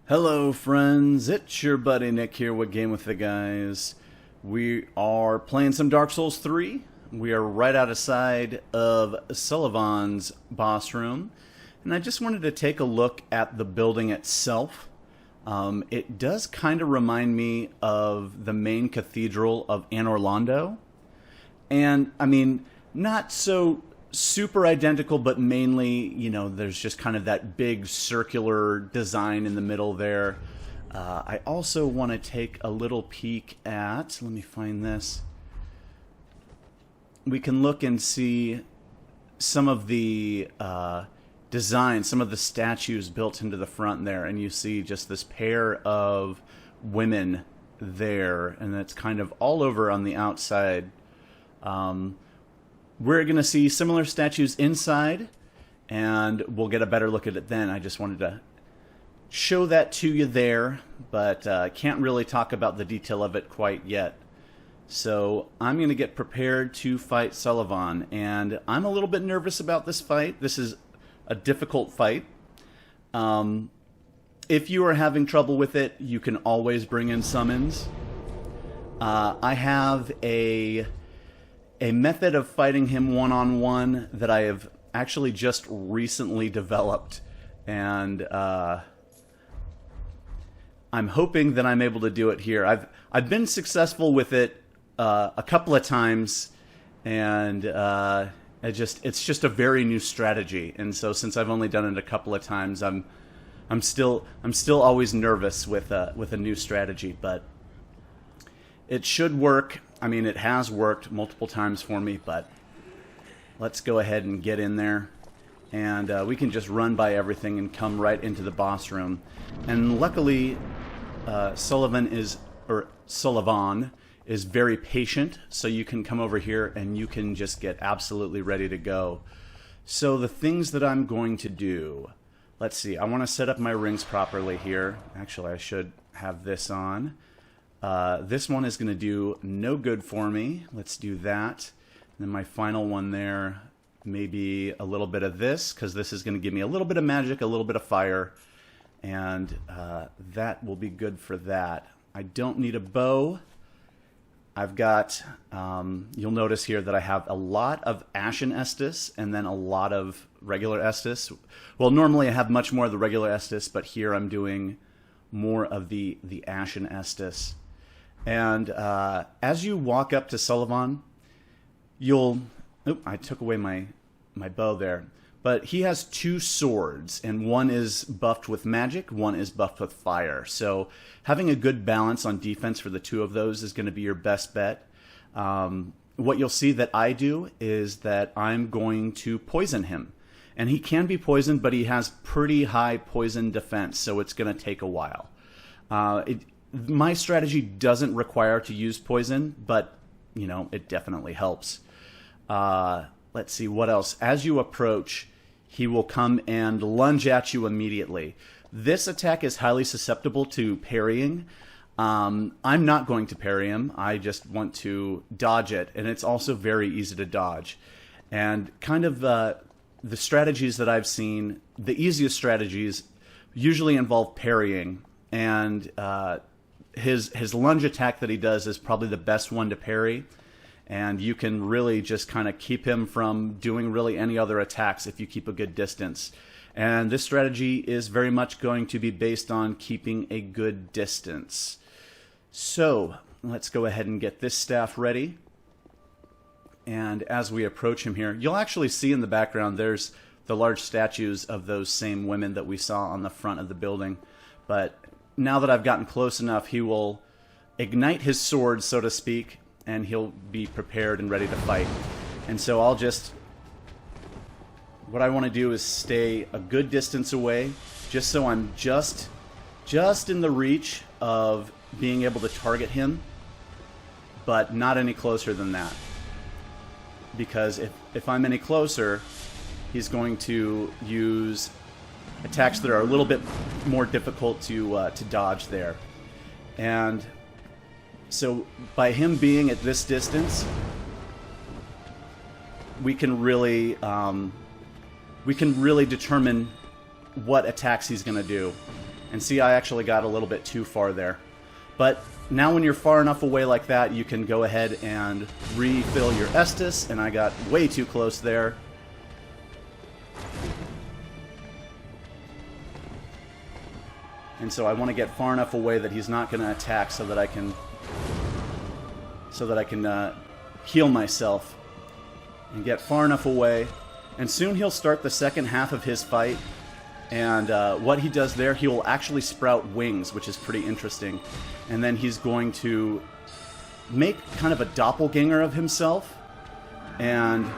Hello friends, it's your buddy Nick here with Game with the Guys. We are playing some Dark Souls 3. We are right outside of Sulyvahn's boss room. And I just wanted to take a look at the building itself. It does kind of remind me of the main cathedral of Anor Londo. And, I mean, not so super identical, but mainly, you know, there's just kind of that big circular design in the middle there. I also want to take a little peek at, let me find this. We can look and see some of the design, some of the statues built into the front there, and you see just this pair of women there, and it's kind of all over on the outside. We're going to see similar statues inside, and we'll get a better look at it then. I just wanted to show that to you there, but can't really talk about the detail of it quite yet. So I'm going to get prepared to fight Sulyvahn, and I'm a little bit nervous about this fight. This is a difficult fight. If you are having trouble with it, you can always bring in summons. I have a method of fighting him one-on-one that I have actually just recently developed, and I'm hoping that I'm able to do it here. I've been successful with it a couple of times, and it's just a very new strategy. And so since I've only done it a couple of times, I'm still always nervous with a new strategy, but it should work. I mean, it has worked multiple times for me, but let's go ahead and get in there. And we can just run by everything and come right into the boss room. And luckily, Sulyvahn is very patient, so you can come over here and you can just get absolutely ready to go. So the things that I'm going to do, let's see, I want to set up my rings properly here. Actually, I should have this on. This one is going to do no good for me. Let's do that. And then my final one there, maybe a little bit of this, because this is going to give me a little bit of magic, a little bit of fire. And that will be good for that. I don't need a bow. I've got, you'll notice here that I have a lot of Ashen Estus and then a lot of regular Estus. Well, normally I have much more of the regular Estus, but here I'm doing more of the Ashen Estus. And as you walk up to Sulyvahn, you'll... Oop, I took away my bow there. But he has two swords, and one is buffed with magic, one is buffed with fire. So having a good balance on defense for the two of those is going to be your best bet. What you'll see that I do is that I'm going to poison him. And he can be poisoned, but he has pretty high poison defense, so it's going to take a while. My strategy doesn't require to use poison, but, you know, it definitely helps. Let's see, what else? As you approach, he will come and lunge at you immediately. This attack is highly susceptible to parrying. I'm not going to parry him. I just want to dodge it, and it's also very easy to dodge. And kind of the strategies that I've seen, the easiest strategies usually involve parrying, and his lunge attack that he does is probably the best one to parry, and you can really just kind of keep him from doing really any other attacks if you keep a good distance. And this strategy is very much going to be based on keeping a good distance. So let's go ahead and get this staff ready. And as we approach him here, you'll actually see in the background there's the large statues of those same women that we saw on the front of the building. But now that I've gotten close enough, he will ignite his sword, so to speak, and he'll be prepared and ready to fight. And so I'll just... What I want to do is stay a good distance away, just so I'm just in the reach of being able to target him, but not any closer than that. Because if I'm any closer, he's going to use attacks that are a little bit more difficult to dodge there. And so by him being at this distance, we can really determine what attacks he's going to do. And see, I actually got a little bit too far there. But now when you're far enough away like that, you can go ahead and refill your Estus, and I got way too close there. And so I want to get far enough away that he's not going to attack so that I can heal myself and get far enough away. And soon he'll start the second half of his fight. And what he does there, he will actually sprout wings, which is pretty interesting. And then he's going to make kind of a doppelganger of himself. And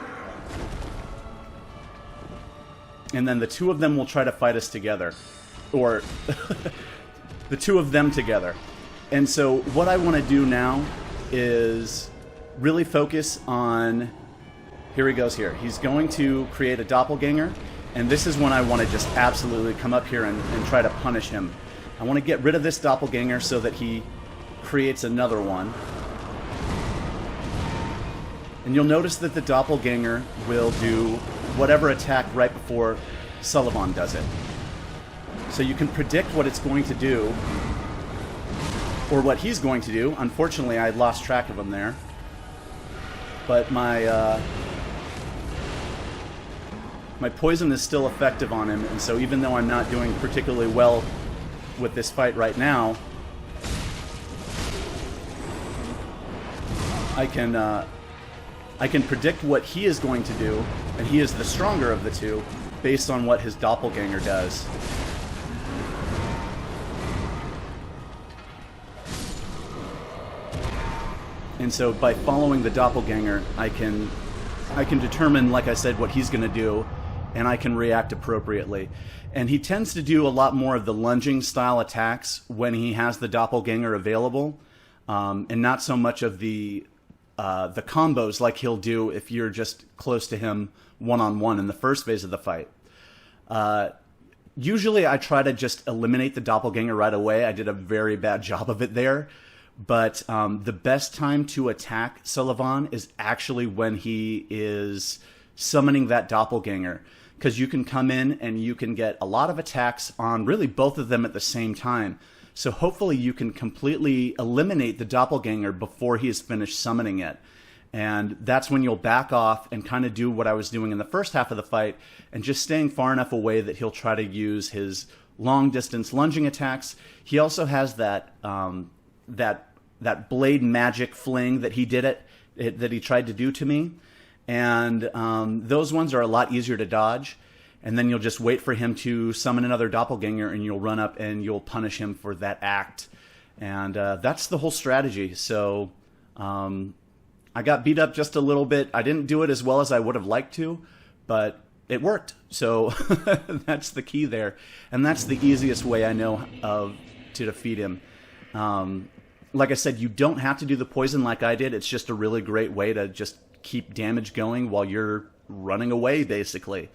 then the two of them will try to fight us together. Or the two of them together. And so what I want to do now is really focus on... Here he goes here. He's going to create a doppelganger. And this is when I want to just absolutely come up here and try to punish him. I want to get rid of this doppelganger so that he creates another one. And you'll notice that the doppelganger will do whatever attack right before Sulyvahn does it. So you can predict what it's going to do, or what he's going to do. Unfortunately, I lost track of him there. But my poison is still effective on him, and so even though I'm not doing particularly well with this fight right now, I can predict what he is going to do, and he is the stronger of the two, based on what his doppelganger does. And so by following the doppelganger, I can determine, like I said, what he's going to do, and I can react appropriately. And he tends to do a lot more of the lunging style attacks when he has the doppelganger available, and not so much of the combos like he'll do if you're just close to him one-on-one in the first phase of the fight. Usually I try to just eliminate the doppelganger right away. I did a very bad job of it there. But the best time to attack Sulyvahn is actually when he is summoning that doppelganger. Because you can come in and you can get a lot of attacks on really both of them at the same time. So hopefully you can completely eliminate the doppelganger before he has finished summoning it. And that's when you'll back off and kind of do what I was doing in the first half of the fight, and just staying far enough away that he'll try to use his long-distance lunging attacks. He also has that blade magic fling that he that he tried to do to me. And those ones are a lot easier to dodge. And then you'll just wait for him to summon another doppelganger, and you'll run up and you'll punish him for that act. And that's the whole strategy. So I got beat up just a little bit. I didn't do it as well as I would have liked to, but it worked. So that's the key there. And that's the easiest way I know of to defeat him. Like I said, you don't have to do the poison like I did. It's just a really great way to just keep damage going while you're running away, basically.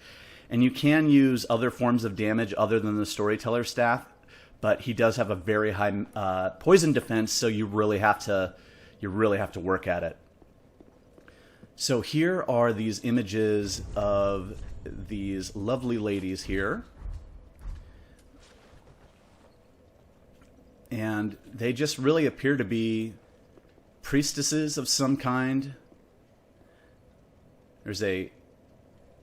And you can use other forms of damage other than the Storyteller Staff, but he does have a very high poison defense, so you really have to work at it. So here are these images of these lovely ladies here. And they just really appear to be priestesses of some kind. There's a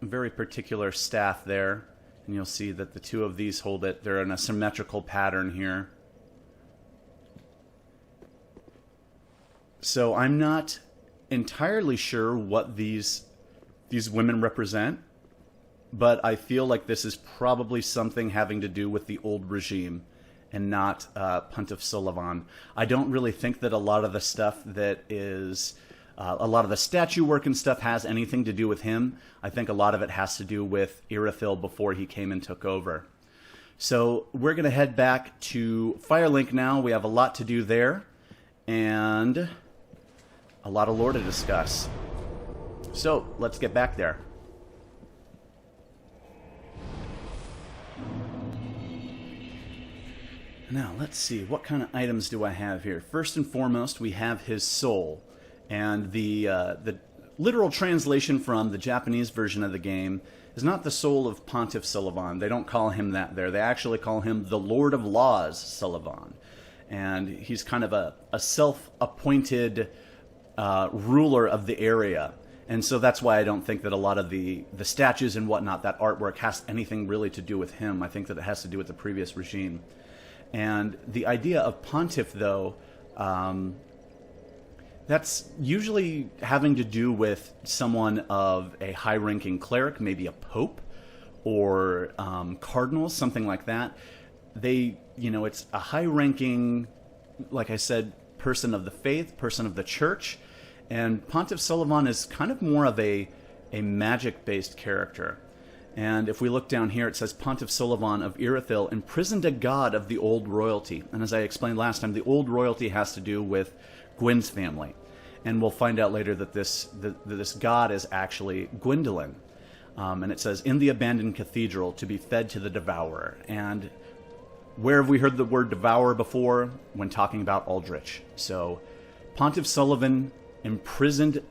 very particular staff there, and you'll see that the two of these hold it. They're in a symmetrical pattern here. So I'm not entirely sure what these women represent, but I feel like this is probably something having to do with the old regime, and not Pontiff Sulyvahn. I don't really think that a lot of the stuff that is, a lot of the statue work and stuff has anything to do with him. I think a lot of it has to do with Irithyll before he came and took over. So we're going to head back to Firelink now. We have a lot to do there, and a lot of lore to discuss. So let's get back there. Now, let's see, what kind of items do I have here? First and foremost, we have his soul. And the literal translation from the Japanese version of the game is not the soul of Pontiff Sulyvahn. They don't call him that there. They actually call him the Lord of Laws Sulyvahn. And he's kind of a self-appointed ruler of the area. And so that's why I don't think that a lot of the statues and whatnot, that artwork, has anything really to do with him. I think that it has to do with the previous regime. And the idea of pontiff, though, that's usually having to do with someone of a high-ranking cleric, maybe a pope or cardinal, something like that. It's a high-ranking, like I said, person of the faith, person of the church. And Pontiff Sulyvahn is kind of more of a magic-based character. And if we look down here, it says Pontiff Sulyvahn of Irithyll imprisoned a god of the old royalty. And as I explained last time, the old royalty has to do with Gwyn's family. And we'll find out later that this god is actually Gwyndolin. And it says, in the abandoned cathedral to be fed to the devourer. And where have we heard the word devour before? When talking about Aldrich. So Pontiff Sulyvahn imprisoned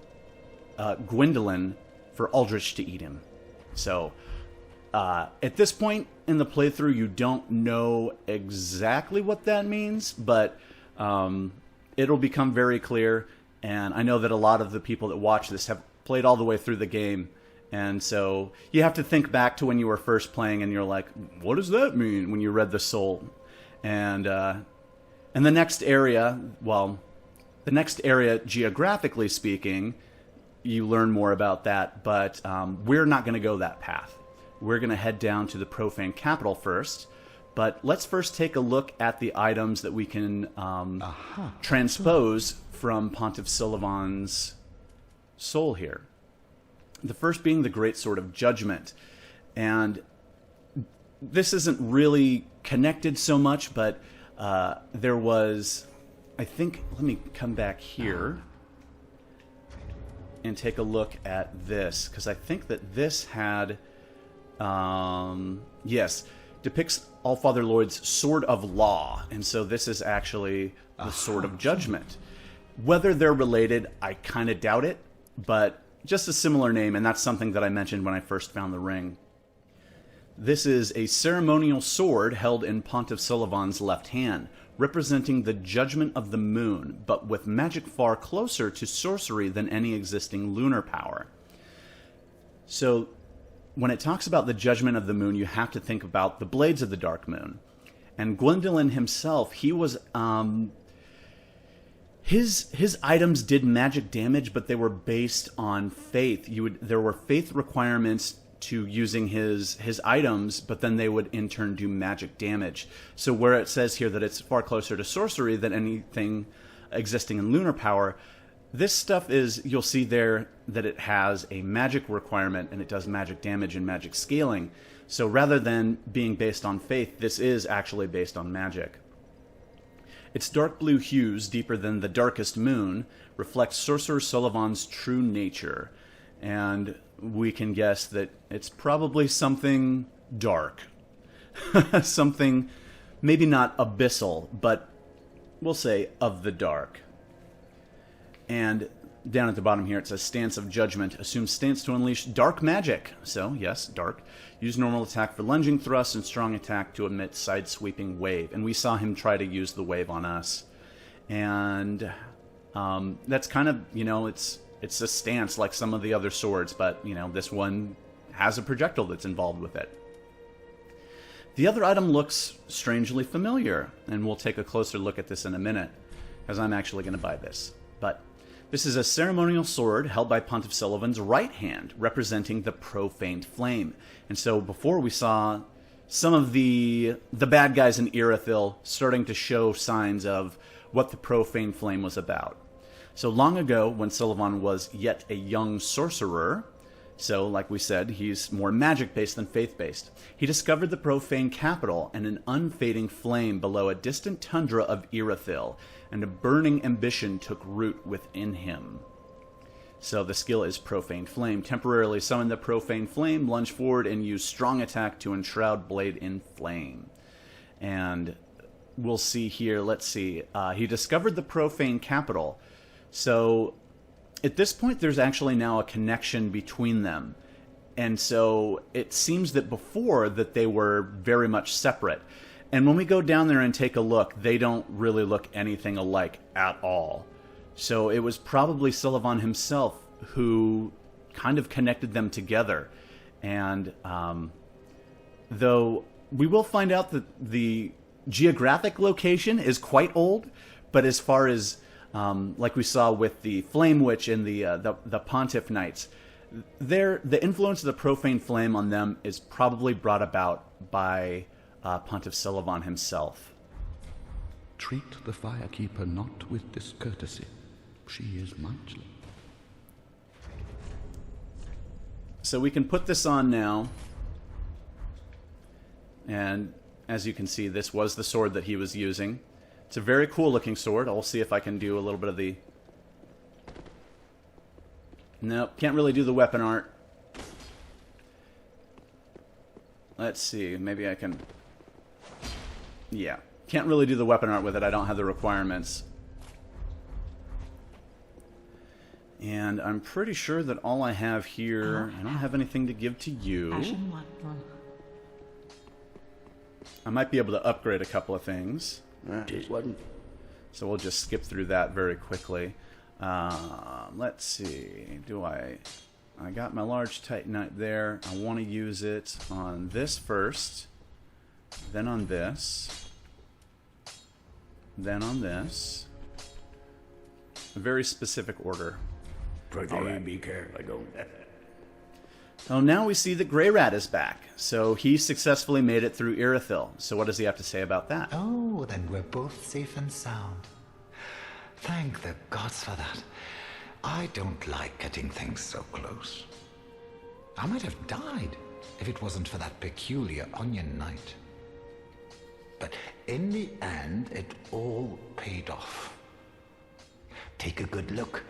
Gwyndolin for Aldrich to eat him. So at this point in the playthrough, you don't know exactly what that means, but it'll become very clear. And I know that a lot of the people that watch this have played all the way through the game. And so you have to think back to when you were first playing and you're like, what does that mean when you read the soul? And the next area, the next area, geographically speaking, you learn more about that, but we're not going to go that path. We're going to head down to the profane capital first, but let's first take a look at the items that we can transpose from Pontiff Sulyvahn's soul here. The first being the Great Sword of Judgment. And this isn't really connected so much, but there was, I think, let me come back here and take a look at this, because I think that this had, yes, depicts Allfather Lloyd's Sword of Law. And so this is actually the Sword of Judgment. Whether they're related, I kind of doubt it, but just a similar name, and that's something that I mentioned when I first found the ring. This is a ceremonial sword held in Pontiff Sulyvahn's left hand, representing the judgment of the moon, but with magic far closer to sorcery than any existing lunar power. So, when it talks about the judgment of the moon, you have to think about the blades of the dark moon. And Gwyndolin himself, he was, his items did magic damage, but they were based on faith. There were faith requirements to using his items, but then they would in turn do magic damage. So where it says here that it's far closer to sorcery than anything existing in lunar power, this stuff is, you'll see there that it has a magic requirement and it does magic damage and magic scaling. So rather than being based on faith, this is actually based on magic. Its dark blue hues, deeper than the darkest moon, reflect Sorcerer Sulyvahn's true nature. And we can guess that it's probably something dark. Something maybe not abyssal, but we'll say of the dark. And down at the bottom here it says Stance of Judgment. Assumes stance to unleash dark magic. So, yes, dark. Use normal attack for lunging thrust and strong attack to emit side-sweeping wave. And we saw him try to use the wave on us. And that's kind of, it's a stance like some of the other swords, but, this one has a projectile that's involved with it. The other item looks strangely familiar, and we'll take a closer look at this in a minute, because I'm actually going to buy this. But this is a ceremonial sword held by Pontiff Sulyvahn's right hand, representing the profaned flame. And so before we saw some of the bad guys in Irithyll starting to show signs of what the profane flame was about. So long ago, when Sulyvahn was yet a young sorcerer, so like we said, he's more magic-based than faith-based, he discovered the profane capital and an unfading flame below a distant tundra of Irithyll, and a burning ambition took root within him. So the skill is Profane Flame. Temporarily summon the Profane Flame, lunge forward, and use strong attack to enshroud blade in flame. And we'll see here, let's see, he discovered the Profane Capital. So at this point, there's actually now a connection between them. And so it seems that before that they were very much separate. And when we go down there and take a look, they don't really look anything alike at all. So it was probably Sulyvahn himself who kind of connected them together. And though we will find out that the geographic location is quite old, but as far as like we saw with the Flame Witch and the Pontiff Knights, the influence of the Profane Flame on them is probably brought about by Pontiff Sulyvahn himself. Treat the Firekeeper not with discourtesy. She is mighty. So we can put this on now. And as you can see, this was the sword that he was using. It's a very cool looking sword. I'll see if I can do a little bit of the... Nope, can't really do the weapon art. Let's see, maybe I can... Yeah, can't really do the weapon art with it. I don't have the requirements. And I'm pretty sure that all I have here... I don't have anything to give to you. I might be able to upgrade a couple of things. So we'll just skip through that very quickly. Let's see. I got my large Titanite there. I want to use it on this first. Then on this. Then on this. A very specific order. Alright, be careful. Oh, now we see that Grey Rat is back. So he successfully made it through Irithyll. So what does he have to say about that? Oh, then we're both safe and sound. Thank the gods for that. I don't like getting things so close. I might have died if it wasn't for that peculiar Onion Knight. But in the end, it all paid off. Take a good look.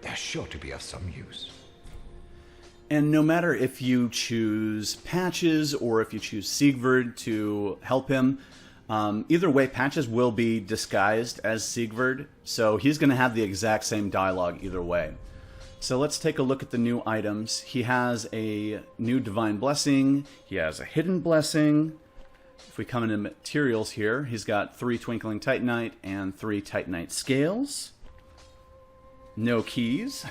They're sure to be of some use. And no matter if you choose Patches or if you choose Siegvard to help him, either way, Patches will be disguised as Siegvard, so he's going to have the exact same dialogue either way. So let's take a look at the new items. He has a new Divine Blessing. He has a Hidden Blessing. If we come into materials here, he's got 3 Twinkling Titanite and 3 Titanite Scales. No keys.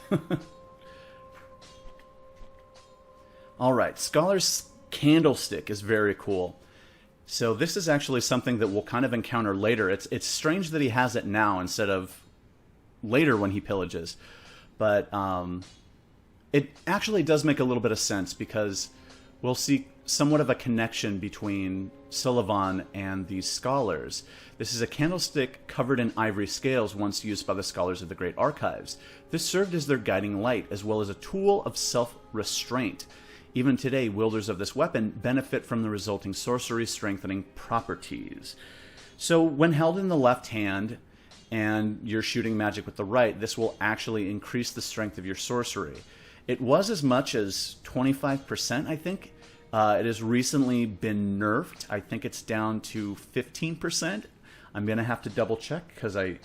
Alright, Scholar's Candlestick is very cool. So this is actually something that we'll kind of encounter later. It's strange that he has it now instead of later when he pillages. But it actually does make a little bit of sense because we'll see somewhat of a connection between Sulyvahn and these scholars. This is a candlestick covered in ivory scales once used by the scholars of the Great Archives. This served as their guiding light as well as a tool of self-restraint. Even today, wielders of this weapon benefit from the resulting sorcery-strengthening properties. So when held in the left hand and you're shooting magic with the right, this will actually increase the strength of your sorcery. It was as much as 25%, I think. It has recently been nerfed. I think it's down to 15%. I'm going to have to double check because I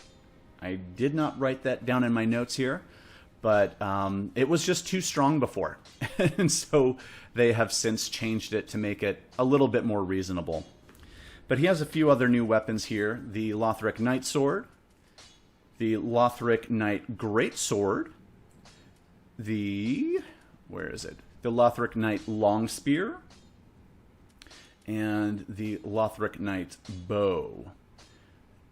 did not write that down in my notes here. But it was just too strong before. And so they have since changed it to make it a little bit more reasonable. But he has a few other new weapons here. The Lothric Knight Sword. The Lothric Knight Great Sword. Where is it? The Lothric Knight Long Spear. And the Lothric Knight Bow.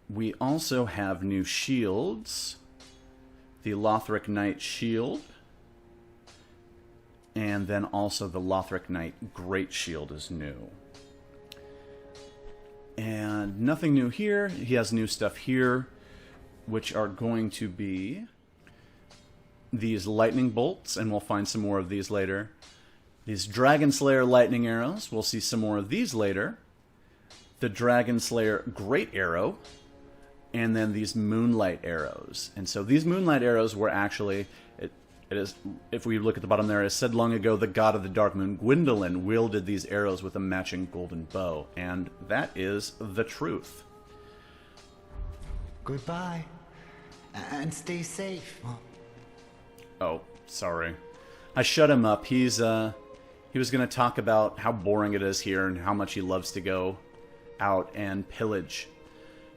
We also have new shields. The Lothric Knight Shield, and then also the Lothric Knight Great Shield is new. And nothing new here. He has new stuff here, which are going to be these lightning bolts, and we'll find some more of these later. These Dragon Slayer lightning arrows, we'll see some more of these later. The Dragon Slayer Great Arrow. And then these moonlight arrows. And so these moonlight arrows were actually, it is, if we look at the bottom there, it said long ago the god of the dark moon, Gwendolyn, wielded these arrows with a matching golden bow. And that is the truth. Goodbye. And stay safe. Oh, sorry. I shut him up. He's he was going to talk about how boring it is here and how much he loves to go out and pillage.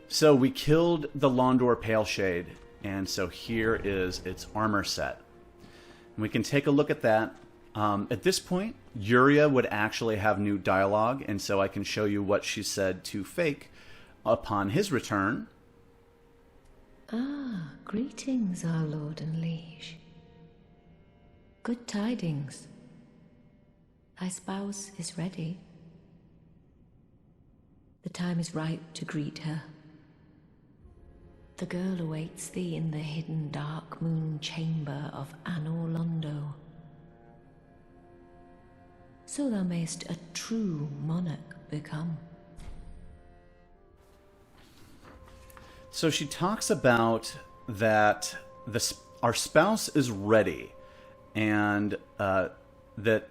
So we killed the Londor Paleshade, and so here is its armor set. And we can take a look at that. At this point, Yuria would actually have new dialogue, and so I can show you what she said to Fake upon his return. Ah, greetings, our lord and liege. Good tidings. Thy spouse is ready. The time is ripe to greet her. The girl awaits thee in the hidden dark moon chamber of Anor Londo. So thou mayst a true monarch become. So she talks about that our spouse is ready, and that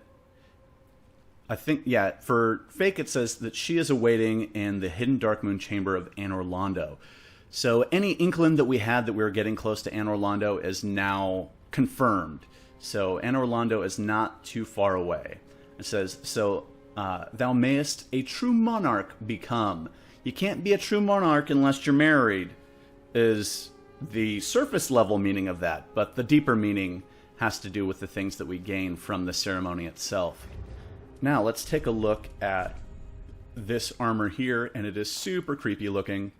I think, yeah, for Fake it says that she is awaiting in the hidden dark moon chamber of Anor Londo. So any inkling that we had that we were getting close to Anor Londo is now confirmed. So Anor Londo is not too far away. It says, so thou mayest a true monarch become. You can't be a true monarch unless you're married, is the surface level meaning of that. But the deeper meaning has to do with the things that we gain from the ceremony itself. Now let's take a look at this armor here, and it is super creepy looking.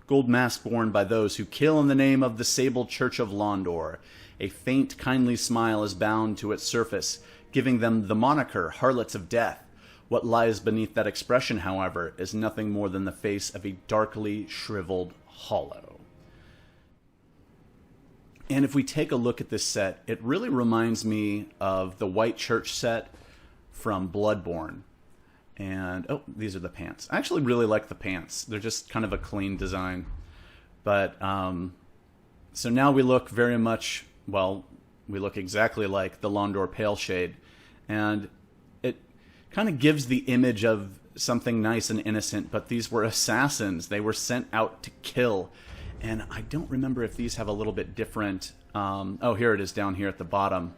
Gold mask worn by those who kill in the name of the Sable Church of Londor. A faint, kindly smile is bound to its surface, giving them the moniker Harlots of Death. What lies beneath that expression, however, is nothing more than the face of a darkly shriveled hollow. And if we take a look at this set, it really reminds me of the White Church set from Bloodborne. And, oh, these are the pants. I actually really like the pants. They're just kind of a clean design. But, so now we look very much, well, we look exactly like the Londor Paleshade. And it kind of gives the image of something nice and innocent, but these were assassins. They were sent out to kill. And I don't remember if these have a little bit different... oh, here it is down here at the bottom.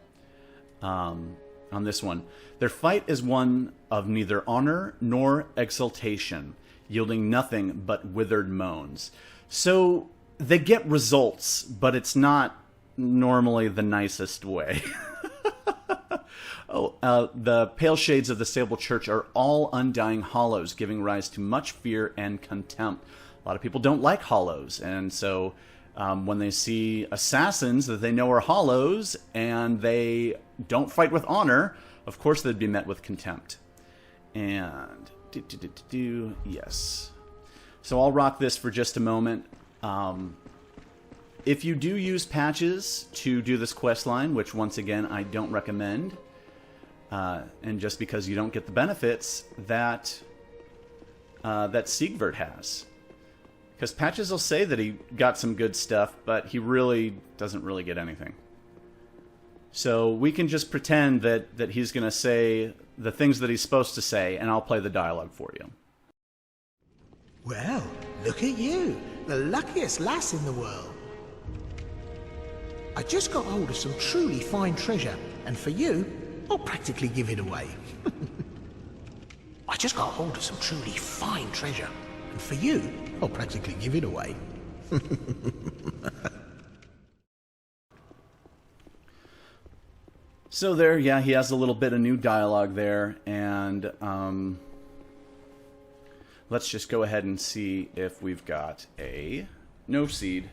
On this one. Their fight is one of neither honor nor exultation, yielding nothing but withered moans. So they get results, but it's not normally the nicest way. The pale shades of the Sable Church are all undying hollows, giving rise to much fear and contempt. A lot of people don't like hollows, and so when they see assassins that they know are hollows and they don't fight with honor, of course they'd be met with contempt. And yes. So I'll rock this for just a moment. If you do use patches to do this quest line, which once again I don't recommend, and just because you don't get the benefits that that Siegvert has. Because patches will say that he got some good stuff, but he really doesn't really get anything. So we can just pretend that he's going to say the things that he's supposed to say, and I'll play the dialogue for you. Well, look at you, the luckiest lass in the world. I just got hold of some truly fine treasure, and for you, I'll practically give it away. I just got hold of some truly fine treasure, and for you, I'll practically give it away. So there, yeah, he has a little bit of new dialogue there, and let's just go ahead and see if we've got a no seed.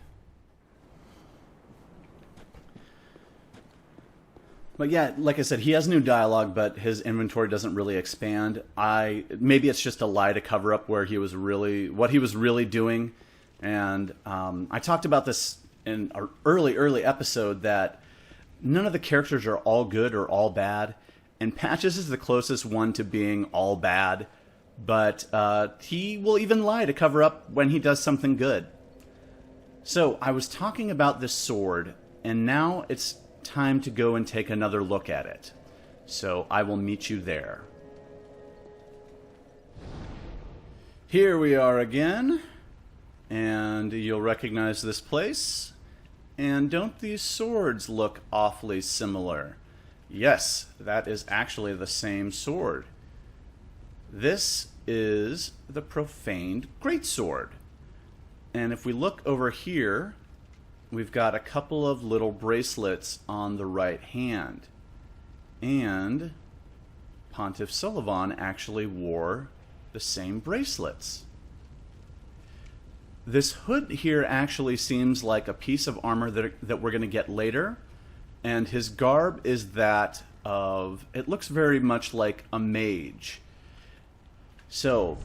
But yeah, like I said, he has new dialogue, but his inventory doesn't really expand. Maybe it's just a lie to cover up where he was what he was really doing. And I talked about this in an early episode that none of the characters are all good or all bad, and Patches is the closest one to being all bad. But he will even lie to cover up when he does something good. So I was talking about this sword, and now it's time to go and take another look at it. So I will meet you there. Here we are again, and you'll recognize this place. And don't these swords look awfully similar? Yes, that is actually the same sword. This is the Profaned Greatsword. And if we look over here, we've got a couple of little bracelets on the right hand. And Pontiff Sulyvahn actually wore the same bracelets. This hood here actually seems like a piece of armor that we're going to get later. And his garb is that of, it looks very much like a mage. So,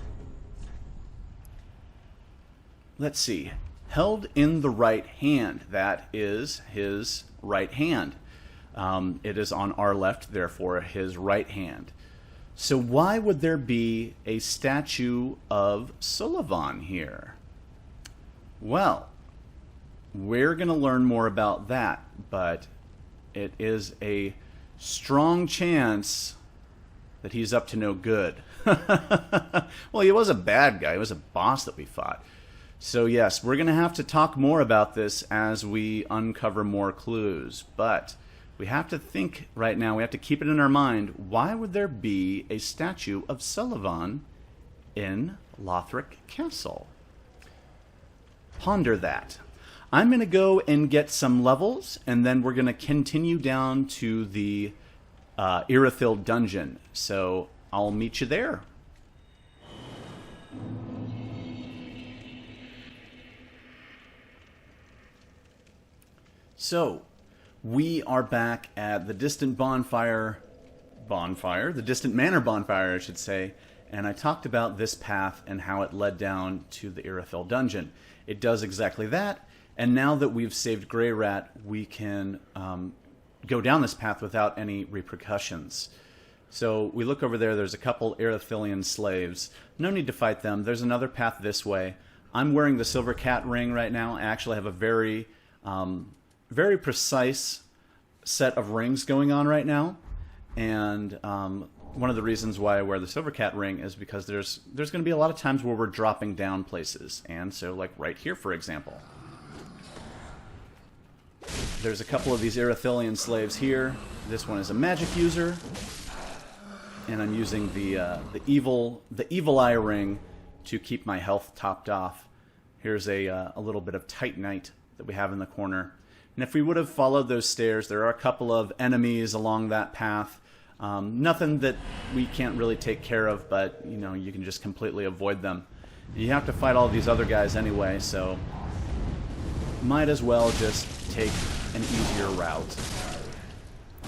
let's see. Held in the right hand, that is his right hand. It is on our left, therefore his right hand. So why would there be a statue of Sulyvahn here? Well, we're going to learn more about that, but it is a strong chance that he's up to no good. Well, he was a bad guy. He was a boss that we fought. So yes, we're going to have to talk more about this as we uncover more clues. But we have to think right now, we have to keep it in our mind, why would there be a statue of Sulyvahn in Lothric Castle? Ponder that. I'm going to go and get some levels, and then we're going to continue down to the Irithyll Dungeon. So I'll meet you there. So, we are back at the distant bonfire, the distant manor bonfire, I should say, and I talked about this path and how it led down to the Irithyll Dungeon. It does exactly that, and now that we've saved Grey Rat, we can go down this path without any repercussions. So we look over there, there's a couple Irithyllian slaves. No need to fight them. There's another path this way. I'm wearing the Silver Cat ring right now. I actually have a very precise set of rings going on right now. And one of the reasons why I wear the Silver Cat ring is because there's going to be a lot of times where we're dropping down places. And so, like right here, for example. There's a couple of these Irithyllian slaves here. This one is a magic user. And I'm using the evil eye ring to keep my health topped off. Here's a little bit of Titanite that we have in the corner. And if we would have followed those stairs, there are a couple of enemies along that path. Nothing that we can't really take care of, but you know, you can just completely avoid them. You have to fight all these other guys anyway, so might as well just take an easier route.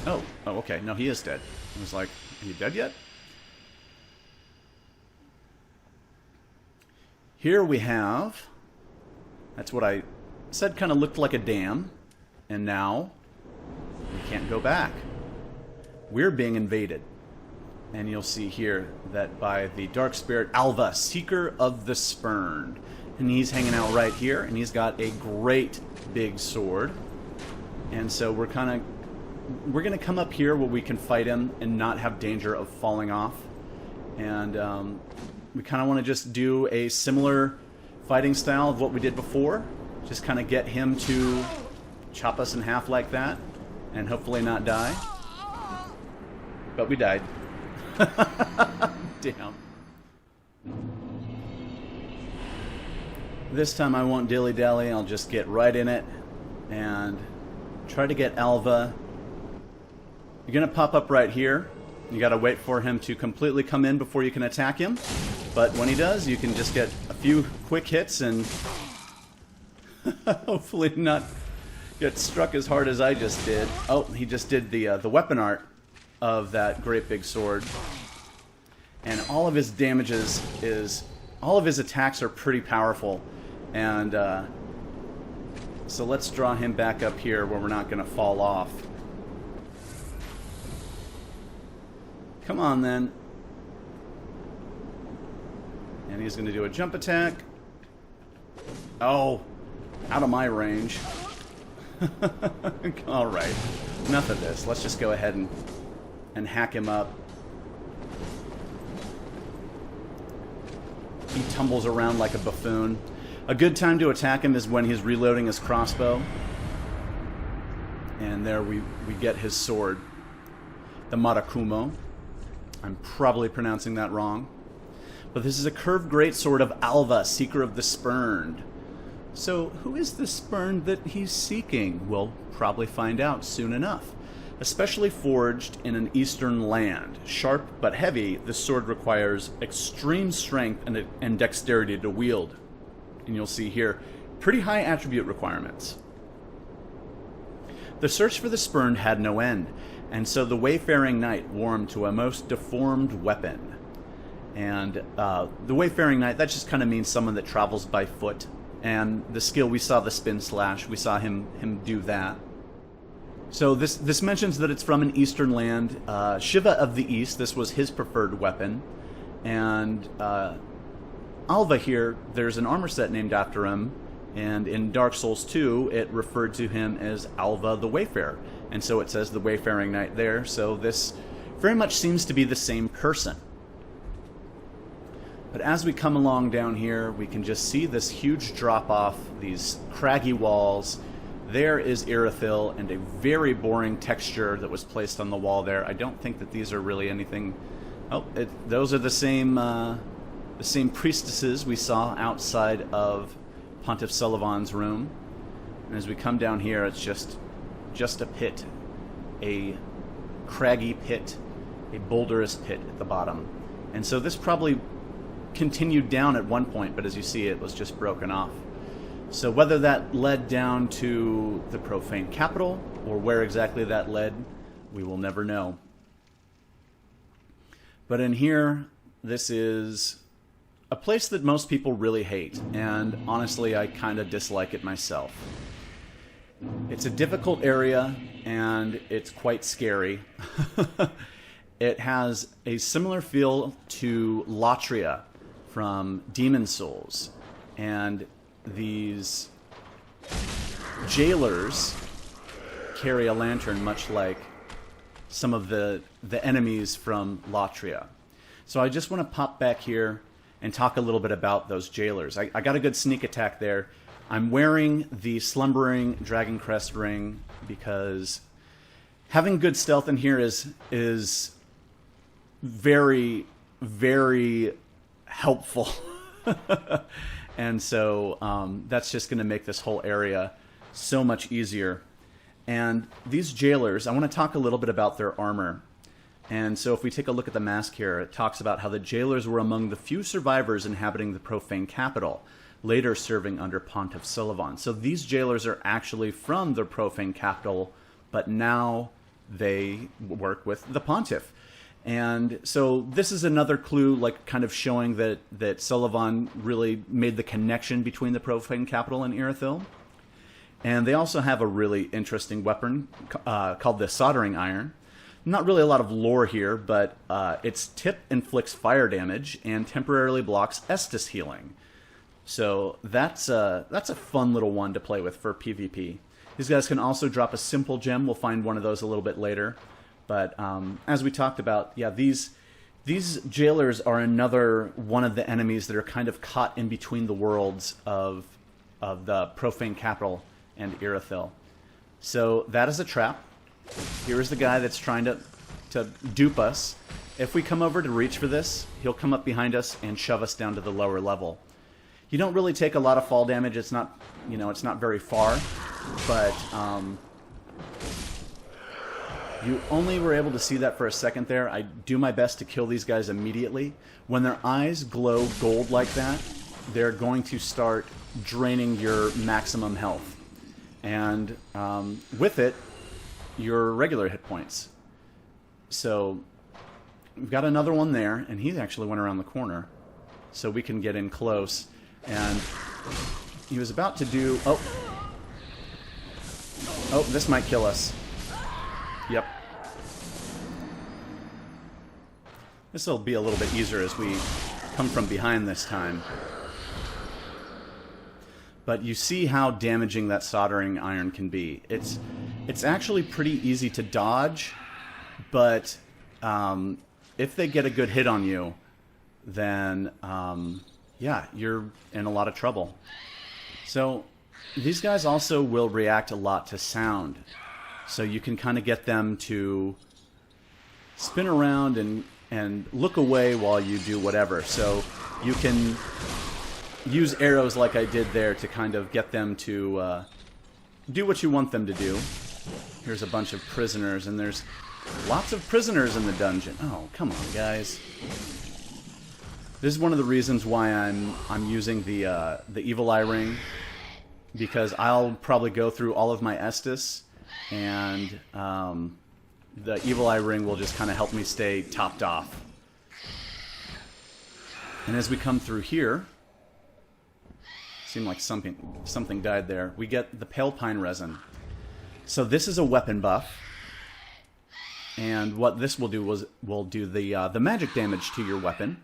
Oh, okay. No, he is dead. I was like, are you dead yet? Here we have, that's what I said kind of looked like a dam, and now we can't go back. We're being invaded. And you'll see here that by the dark spirit Alva, Seeker of the Spurned. And he's hanging out right here, and he's got a great big sword. And so we're going to come up here where we can fight him and not have danger of falling off. And we kind of want to just do a similar fighting style of what we did before. Just kind of get him to chop us in half like that, and hopefully not die. But we died. Damn. This time I won't dilly-dally. I'll just get right in it and try to get Alva. You're going to pop up right here. You got to wait for him to completely come in before you can attack him. But when he does, you can just get a few quick hits and hopefully not get struck as hard as I just did. Oh, he just did the weapon art of that great big sword. And all of his damages all of his attacks are pretty powerful. And so let's draw him back up here where we're not going to fall off. Come on, then. And he's going to do a jump attack. Oh, out of my range. Alright, enough of this. Let's just go ahead and hack him up. He tumbles around like a buffoon. A good time to attack him is when he's reloading his crossbow. And there we get his sword. the Marakumo. I'm probably pronouncing that wrong. But this is a curved greatsword of Alva, Seeker of the Spurned. So who is the Spurned that he's seeking? We'll probably find out soon enough. Especially forged in an eastern land. Sharp but heavy, this sword requires extreme strength and dexterity to wield. And you'll see here, pretty high attribute requirements. The search for the Spurned had no end, and so the Wayfaring Knight wore him to a most deformed weapon. And the Wayfaring Knight, that just kind of means someone that travels by foot. And the skill, we saw the Spin Slash, we saw him do that. So this mentions that it's from an eastern land. Shiva of the East, this was his preferred weapon. And Alva here, there's an armor set named after him. And in Dark Souls 2, it referred to him as Alva the Wayfarer. And so it says the Wayfaring Knight there. So this very much seems to be the same person. But as we come along down here, we can just see this huge drop-off, these craggy walls. There is Irithyll, and a very boring texture that was placed on the wall there. I don't think that these are really anything... Oh, those are the same priestesses we saw outside of Pontiff Sulyvahn's room. And as we come down here, it's just a pit. A craggy pit. A boulderous pit at the bottom. And so this probably continued down at one point, but as you see, it was just broken off. So whether that led down to the profane capital, or where exactly that led, we will never know. But in here, this is a place that most people really hate, and honestly, I kind of dislike it myself. It's a difficult area, and it's quite scary. It has a similar feel to Latria from Demon Souls, and these jailers carry a lantern much like some of the enemies from Latria. So I just want to pop back here and talk a little bit about those jailers. I got a good sneak attack there. I'm wearing the Slumbering Dragon Crest ring because having good stealth in here is very, very helpful. And so that's just going to make this whole area so much easier. And these jailers, I want to talk a little bit about their armor. And so if we take a look at the mask here, it talks about how the jailers were among the few survivors inhabiting the profane capital, later serving under Pontiff Sulyvahn. So these jailers are actually from the profane capital, but now they work with the Pontiff. And so this is another clue, like kind of showing that Sulyvahn really made the connection between the profane capital and Irithyll. And they also have a really interesting weapon called the soldering iron. Not really a lot of lore here, but its tip inflicts fire damage and temporarily blocks Estus healing. So that's a fun little one to play with for PvP. These guys can also drop a simple gem. We'll find one of those a little bit later. But as we talked about, yeah, these jailers are another one of the enemies that are kind of caught in between the worlds of the profane capital and Irithyll. So that is a trap. Here is the guy that's trying to dupe us. If we come over to reach for this, he'll come up behind us and shove us down to the lower level. You don't really take a lot of fall damage. It's not, it's not very far, but you only were able to see that for a second there. I do my best to kill these guys immediately. When their eyes glow gold like that, they're going to start draining your maximum health. And with it, your regular hit points. So we've got another one there, and he actually went around the corner, so we can get in close. And he was about to do... Oh, this might kill us. Yep. This will be a little bit easier as we come from behind this time. But you see how damaging that soldering iron can be. It's actually pretty easy to dodge, but if they get a good hit on you, then yeah, you're in a lot of trouble. So these guys also will react a lot to sound. So you can kind of get them to spin around and look away while you do whatever. So you can use arrows like I did there to kind of get them to do what you want them to do. Here's a bunch of prisoners, and there's lots of prisoners in the dungeon. Oh, come on, guys. This is one of the reasons why I'm using the Evil Eye Ring, because I'll probably go through all of my Estus, and the Evil Eye Ring will just kind of help me stay topped off. And as we come through here, seemed like something died there. We get the Pale Pine Resin. So this is a weapon buff, and what this will do will do the magic damage to your weapon.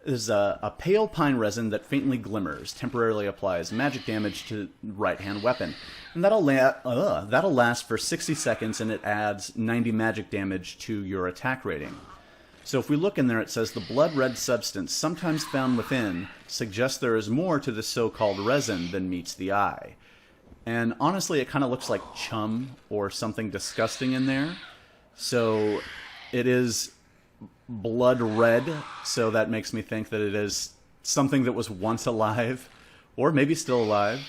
This is a Pale Pine Resin that faintly glimmers, temporarily applies magic damage to right-hand weapon. And that'll last for 60 seconds, and it adds 90 magic damage to your attack rating. So if we look in there, it says the blood-red substance, sometimes found within, suggests there is more to the so-called resin than meets the eye. And honestly, it kind of looks like chum or something disgusting in there. So it is blood red, so that makes me think that it is something that was once alive, or maybe still alive.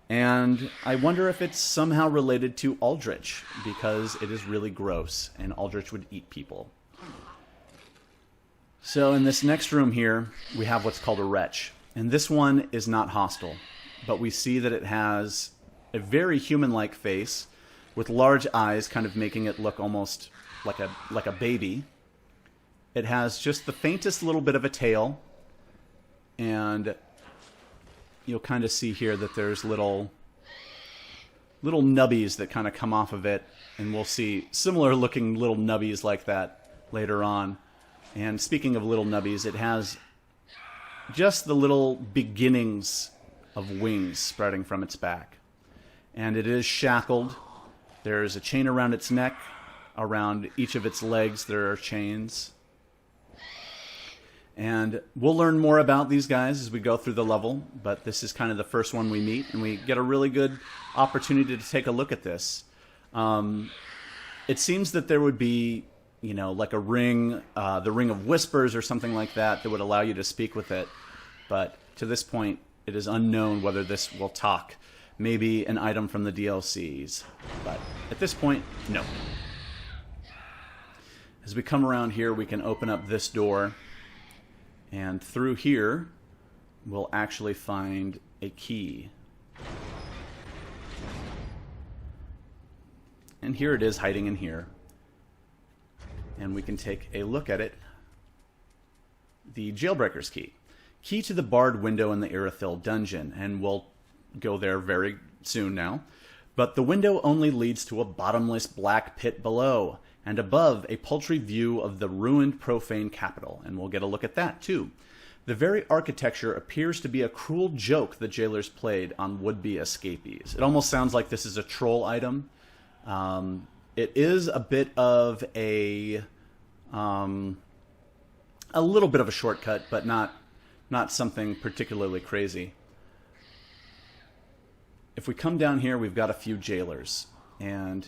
And I wonder if it's somehow related to Aldrich, because it is really gross, and Aldrich would eat people. So in this next room here, we have what's called a Wretch. And this one is not hostile, but we see that it has a very human-like face, with large eyes kind of making it look almost like a baby. It has just the faintest little bit of a tail, and you'll kind of see here that there's little nubbies that kind of come off of it, and we'll see similar looking little nubbies like that later on. And speaking of little nubbies, it has just the little beginnings of wings spreading from its back. And it is shackled. There's a chain around its neck. Around each of its legs there are chains. And we'll learn more about these guys as we go through the level, but this is kind of the first one we meet, and we get a really good opportunity to take a look at this. It seems that there would be, you know, like a ring, the Ring of Whispers or something like that, that would allow you to speak with it. But to this point, it is unknown whether this will talk. Maybe an item from the DLCs. But at this point, no. As we come around here, we can open up this door. And through here, we'll actually find a key. And here it is, hiding in here. And we can take a look at it. The Jailbreaker's Key. Key to the barred window in the Irithyll Dungeon. And we'll go there very soon now. But the window only leads to a bottomless black pit below. And above, a paltry view of the ruined profane capital. And we'll get a look at that, too. The very architecture appears to be a cruel joke the jailers played on would-be escapees. It almost sounds like this is a troll item. It is a bit of a little bit of a shortcut, but not something particularly crazy. If we come down here, we've got a few jailers. And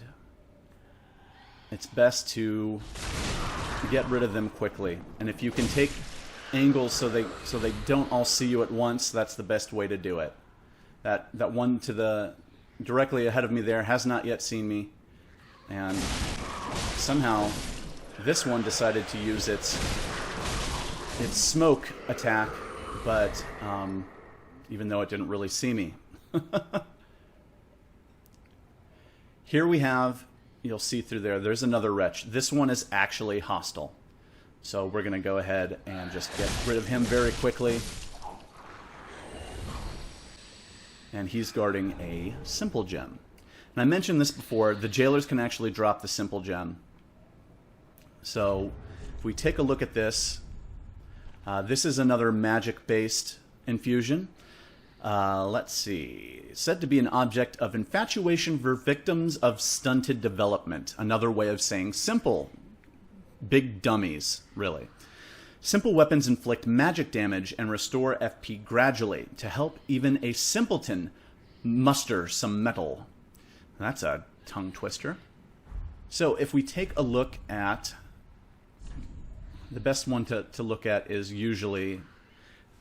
it's best to get rid of them quickly. And if you can take angles so they don't all see you at once, that's the best way to do it. That one to the directly ahead of me there has not yet seen me, and somehow this one decided to use its smoke attack, but even though it didn't really see me. Here we have, you'll see through there's another Wretch. This one is actually hostile. So we're going to go ahead and just get rid of him very quickly. And he's guarding a simple gem. And I mentioned this before, the jailers can actually drop the simple gem. So if we take a look at this, this is another magic-based infusion. Let's see. Said to be an object of infatuation for victims of stunted development. Another way of saying simple. Big dummies, really. Simple weapons inflict magic damage and restore FP gradually to help even a simpleton muster some metal. That's a tongue twister. So if we take a look at the best one to look at is usually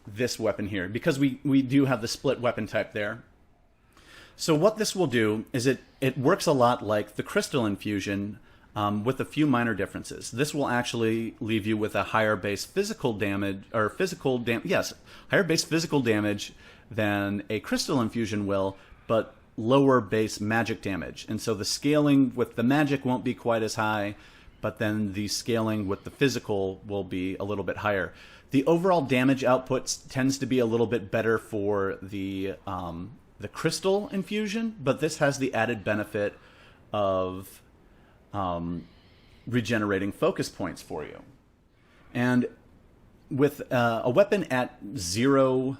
this weapon here, because we do have the split weapon type there. So what this will do is it works a lot like the crystal infusion, with a few minor differences. This will actually leave you with a higher base physical damage, or higher base physical damage than a crystal infusion will, but lower base magic damage. And so the scaling with the magic won't be quite as high, but then the scaling with the physical will be a little bit higher. The overall damage output tends to be a little bit better for the crystal infusion, but this has the added benefit of regenerating focus points for you. And with a weapon at zero,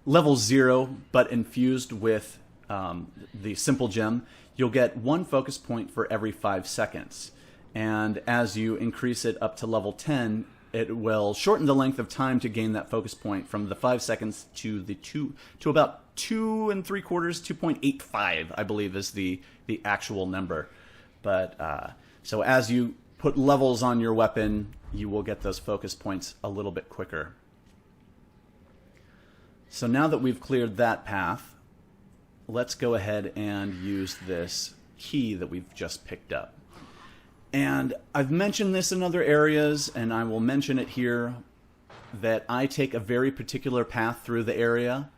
level 0, but infused with the simple gem, you'll get 1 focus point for every 5 seconds. And as you increase it up to level 10, it will shorten the length of time to gain that focus point from the 5 seconds to about 2 3/4, 2.85, I believe is the actual number. But so as you put levels on your weapon, you will get those focus points a little bit quicker. So now that we've cleared that path, let's go ahead and use this key that we've just picked up. And I've mentioned this in other areas, and I will mention it here, that I take a very particular path through the area.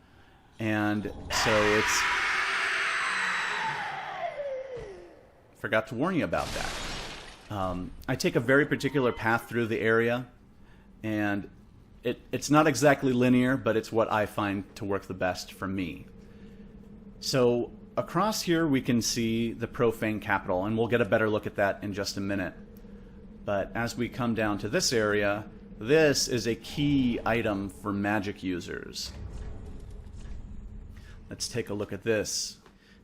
And so it's... Forgot to warn you about that. I take a very particular path through the area, and it's not exactly linear, but it's what I find to work the best for me. So across here we can see the profane capital, and we'll get a better look at that in just a minute. But as we come down to this area, this is a key item for magic users. Let's take a look at this.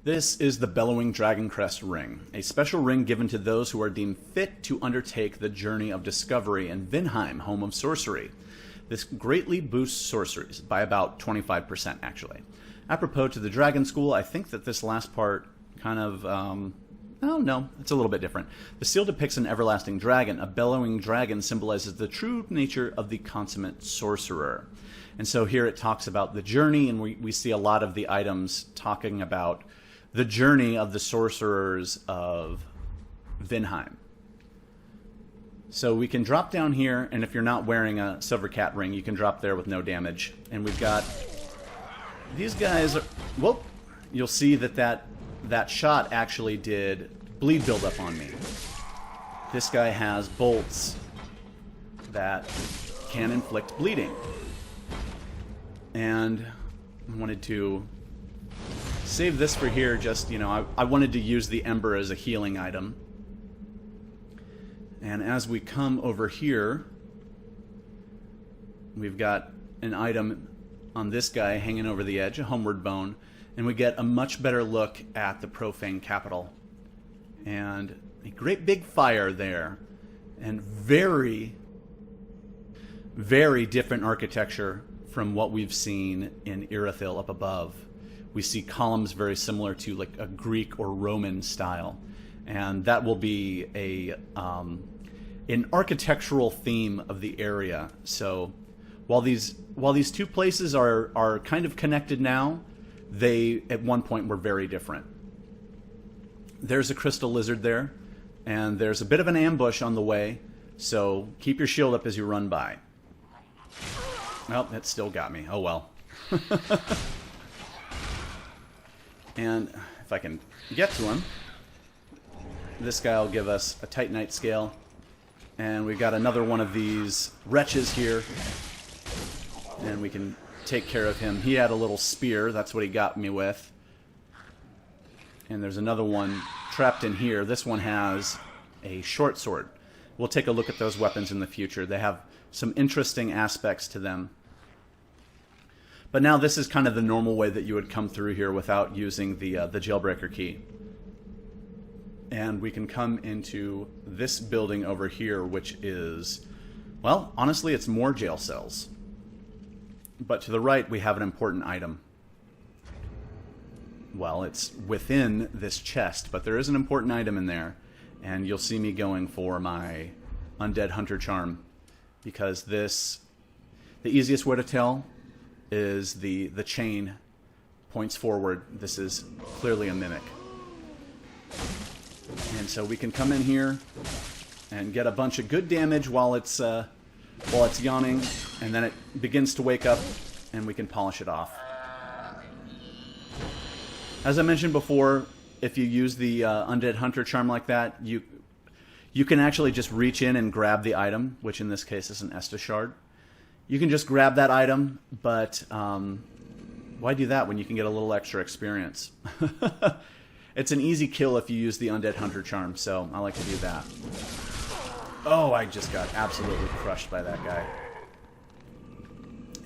This is the Bellowing Dragon Crest Ring, a special ring given to those who are deemed fit to undertake the journey of discovery in Vinheim, home of sorcery. This greatly boosts sorceries by about 25%, actually. Apropos to the Dragon School, I think that this last part kind of, oh no, it's a little bit different. The seal depicts an everlasting dragon. A bellowing dragon symbolizes the true nature of the consummate sorcerer. And so here it talks about the journey, and we see a lot of the items talking about the journey of the sorcerers of Vinheim. So we can drop down here, and if you're not wearing a Silver Cat ring, you can drop there with no damage. And we've got these guys. Whoop! You'll see that shot actually did bleed buildup on me. This guy has bolts that can inflict bleeding. And I wanted to save this for here, just, I wanted to use the Ember as a healing item. And as we come over here, we've got an item on this guy hanging over the edge, a homeward bone, and we get a much better look at the profane capital. And a great big fire there, and very, very different architecture from what we've seen in Irithyll up above. We see columns very similar to like a Greek or Roman style, and that will be an architectural theme of the area. So while these two places are kind of connected now, they at one point were very different. There's a crystal lizard there, and there's a bit of an ambush on the way, so keep your shield up as you run by. Well, that still got me. Oh well. And if I can get to him, this guy will give us a Titanite scale. And we've got another one of these wretches here. And we can take care of him. He had a little spear. That's what he got me with. And there's another one trapped in here. This one has a short sword. We'll take a look at those weapons in the future. They have some interesting aspects to them. But now this is kind of the normal way that you would come through here without using the jailbreaker key. And we can come into this building over here, which is, well, honestly, it's more jail cells. But to the right, we have an important item. Well, it's within this chest, but there is an important item in there. And you'll see me going for my Undead Hunter Charm, because the easiest way to tell is the chain points forward. This is clearly a mimic. And so we can come in here and get a bunch of good damage while it's yawning, and then it begins to wake up, and we can polish it off. As I mentioned before, if you use the Undead Hunter Charm like that, you can actually just reach in and grab the item, which in this case is an Estus Shard. You can just grab that item, but why do that when you can get a little extra experience? It's an easy kill if you use the Undead Hunter Charm, so I like to do that. Oh, I just got absolutely crushed by that guy.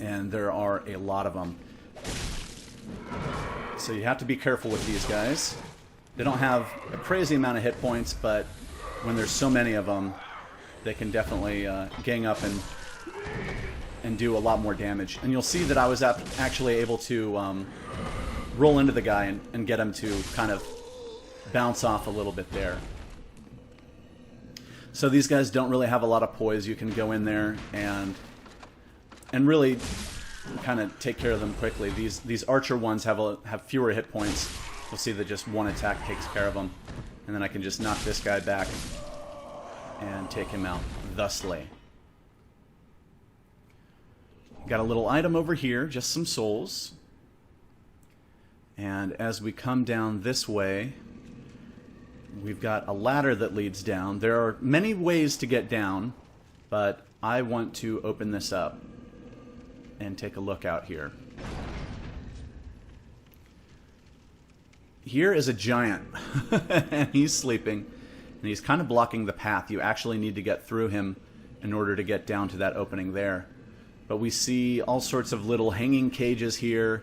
And there are a lot of them. So you have to be careful with these guys. They don't have a crazy amount of hit points, but when there's so many of them, they can definitely gang up and do a lot more damage. And you'll see that I was actually able to roll into the guy and get him to kind of bounce off a little bit there. So these guys don't really have a lot of poise. You can go in there and really kind of take care of them quickly. These archer ones have fewer hit points. You'll see that just one attack takes care of them, and then I can just knock this guy back and take him out thusly. Got a little item over here, just some souls. And as we come down this way, we've got a ladder that leads down. There are many ways to get down, but I want to open this up and take a look out here. Here is a giant, and he's sleeping, and he's kind of blocking the path. You actually need to get through him in order to get down to that opening there. But we see all sorts of little hanging cages here.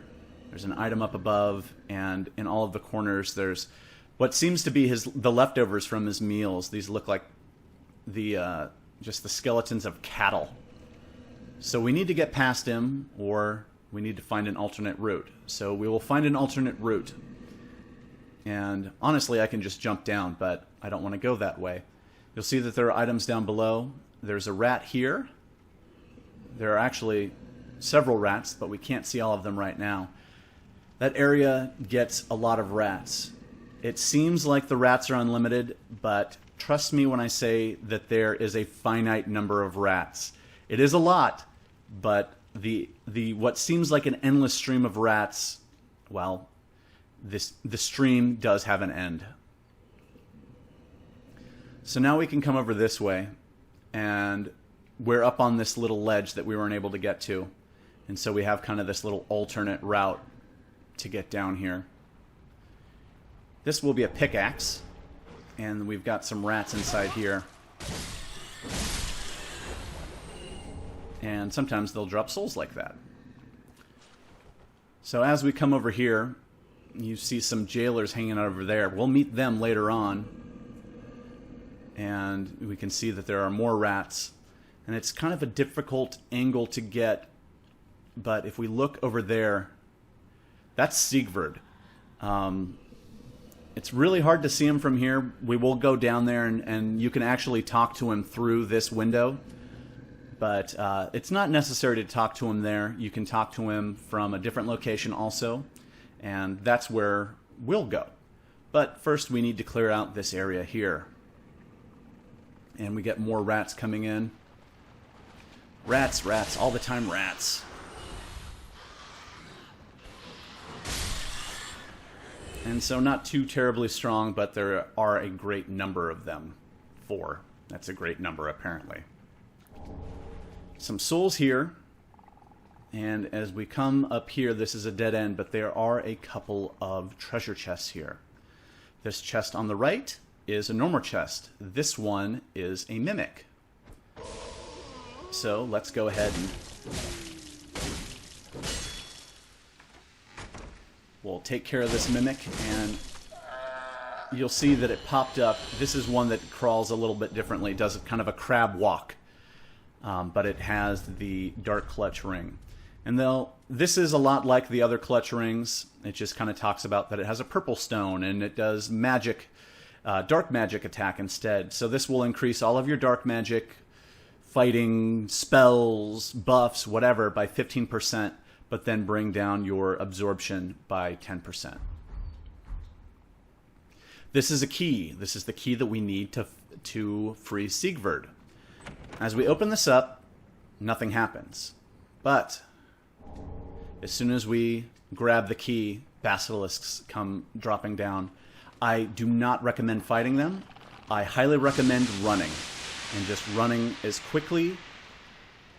There's an item up above, and in all of the corners there's what seems to be the leftovers from his meals. These look like just the skeletons of cattle. So we need to get past him, or we need to find an alternate route. So we will find an alternate route. And honestly, I can just jump down, but I don't want to go that way. You'll see that there are items down below. There's a rat here. There are actually several rats, but we can't see all of them right now. That area gets a lot of rats. It seems like the rats are unlimited, but trust me when I say that there is a finite number of rats. It is a lot, but the what seems like an endless stream of rats, well, the stream does have an end. So now we can come over this way, and we're up on this little ledge that we weren't able to get to. And so we have kind of this little alternate route to get down here. This will be a pickaxe, and we've got some rats inside here. And sometimes they'll drop souls like that. So as we come over here, you see some jailers hanging out over there. We'll meet them later on. And we can see that there are more rats. And it's kind of a difficult angle to get. But if we look over there, that's Siegvard. It's really hard to see him from here. We will go down there, and you can actually talk to him through this window. But it's not necessary to talk to him there. You can talk to him from a different location also. And that's where we'll go. But first we need to clear out this area here. And we get more rats coming in. Rats, rats, all the time rats. And so not too terribly strong, but there are a great number of them. 4. That's a great number, apparently. Some souls here. And as we come up here, this is a dead end, but there are a couple of treasure chests here. This chest on the right is a normal chest. This one is a mimic. So let's go ahead and we'll take care of this mimic, and you'll see that it popped up. This is one that crawls a little bit differently. It does kind of a crab walk, but it has the dark clutch ring. And this is a lot like the other clutch rings. It just kind of talks about that it has a purple stone, and it does magic dark magic attack instead. So this will increase all of your dark magic, fighting, spells, buffs, whatever, by 15%, but then bring down your absorption by 10%. This is a key. This is the key that we need to free Siegvard. As we open this up, nothing happens. But as soon as we grab the key, basilisks come dropping down. I do not recommend fighting them. I highly recommend running. And just running as quickly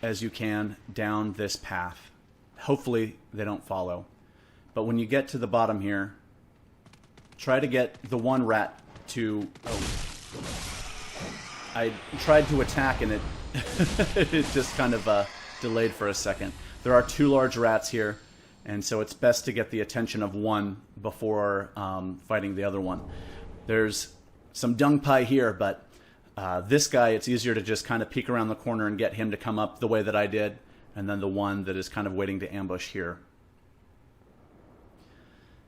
as you can down this path. Hopefully they don't follow. But when you get to the bottom here, try to get the one rat to... Oh. I tried to attack and it it just kind of delayed for a second. There are 2 large rats here, and so it's best to get the attention of one before fighting the other one. There's some dung pie here, but this guy, it's easier to just kind of peek around the corner and get him to come up the way that I did, and then the one that is kind of waiting to ambush here.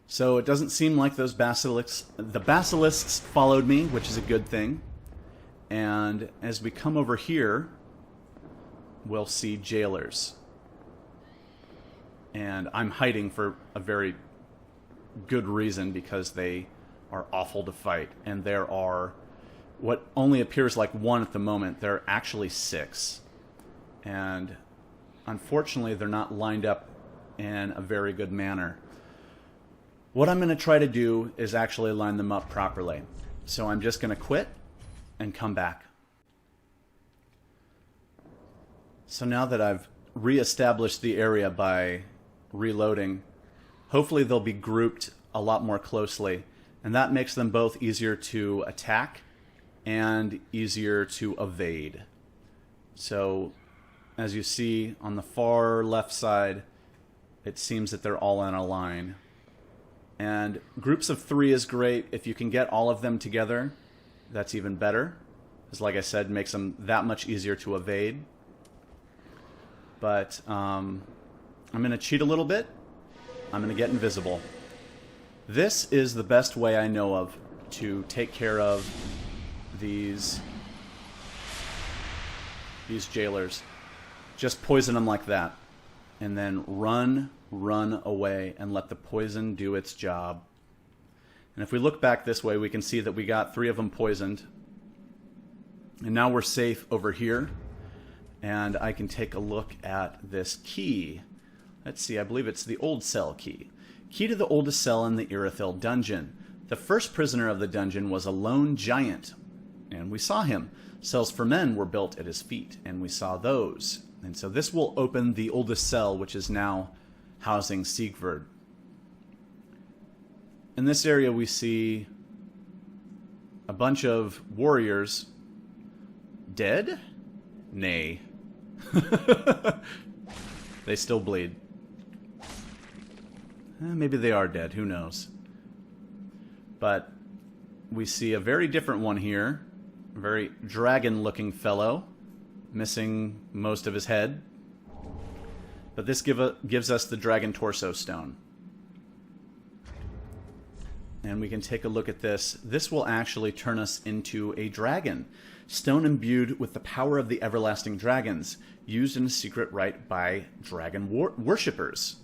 So it doesn't seem like those basilisks... The basilisks followed me, which is a good thing. And as we come over here, we'll see jailers. And I'm hiding for a very good reason, because they are awful to fight. And there are what only appears like 1 at the moment. There are actually 6. And unfortunately, they're not lined up in a very good manner. What I'm going to try to do is actually line them up properly. So I'm just going to quit and come back. So now that I've re-established the area by reloading, hopefully they'll be grouped a lot more closely, and that makes them both easier to attack and easier to evade. So as you see on the far left side, it seems that they're all in a line. And groups of 3 is great. If you can get all of them together, that's even better. Because like I said, it makes them that much easier to evade. But I'm going to cheat a little bit. I'm going to get invisible. This is the best way I know of to take care of these jailers. Just poison them like that. And then run away and let the poison do its job. And if we look back this way, we can see that we got 3 of them poisoned. And now we're safe over here. And I can take a look at this key. Let's see, I believe it's the old cell key. Key to the oldest cell in the Irithyll Dungeon. The first prisoner of the dungeon was a lone giant. And we saw him. Cells for men were built at his feet, and we saw those. And so this will open the oldest cell, which is now housing Siegvard. In this area we see a bunch of warriors dead? Nay. They still bleed. Maybe they are dead, who knows. But we see a very different one here. A very dragon-looking fellow, missing most of his head. But this gives us the Dragon Torso Stone. And we can take a look at this. This will actually turn us into a dragon. Stone imbued with the power of the everlasting dragons, used in a secret rite by dragon worshippers.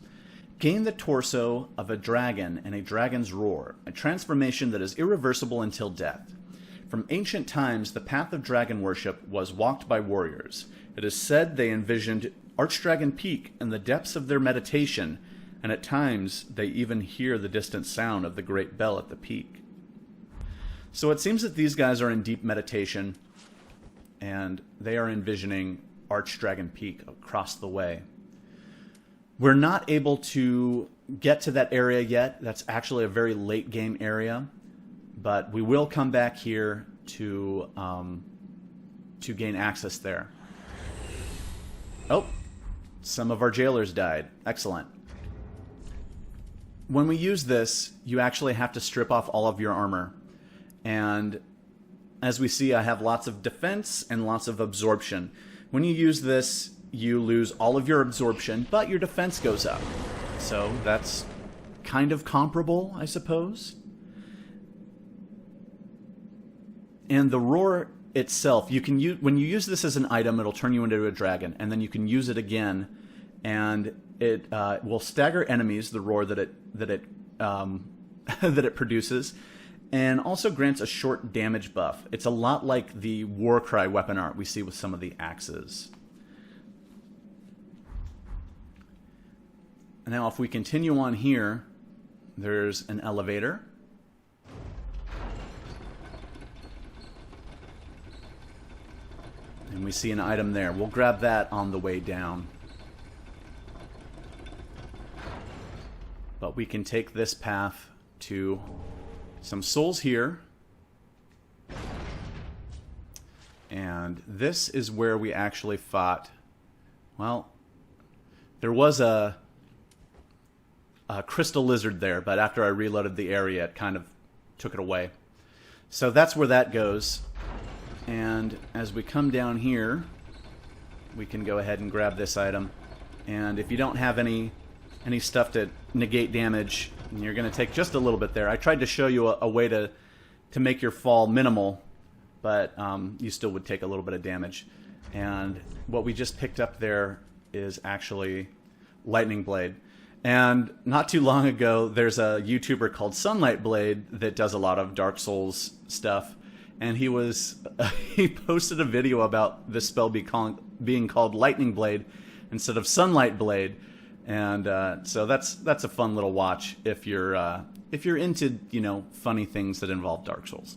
Gain the torso of a dragon and a dragon's roar, a transformation that is irreversible until death. From ancient times, the path of dragon worship was walked by warriors. It is said they envisioned Archdragon Peak in the depths of their meditation, and at times they even hear the distant sound of the great bell at the peak. So it seems that these guys are in deep meditation, and they are envisioning Archdragon Peak across the way. We're not able to get to that area yet. That's actually a very late game area, but we will come back here to gain access there. Oh, some of our jailers died. Excellent. When we use this, you actually have to strip off all of your armor. And as we see, I have lots of defense and lots of absorption. When you use this, you lose all of your absorption, but your defense goes up. So that's kind of comparable, I suppose. And the roar itself, you can use, when you use this as an item, it'll turn you into a dragon, and then you can use it again, and it will stagger enemies. The roar that it that it produces, and also grants a short damage buff. It's a lot like the war cry weapon art we see with some of the axes. Now, if we continue on here, there's an elevator. And we see an item there. We'll grab that on the way down. But we can take this path to some souls here. And this is where we actually fought. Well, there was a crystal lizard there, but after I reloaded the area, it kind of took it away. So that's where that goes. And as we come down here, we can go ahead and grab this item. And if you don't have any stuff to negate damage, you're going to take just a little bit there. I tried to show you a way to make your fall minimal, but you still would take a little bit of damage. And what we just picked up there is actually Lightning Blade. And not too long ago, there's a YouTuber called Sunlight Blade that does a lot of Dark Souls stuff. And he posted a video about this spell being called Lightning Blade instead of Sunlight Blade, and so that's a fun little watch if you're into, you know, funny things that involve Dark Souls.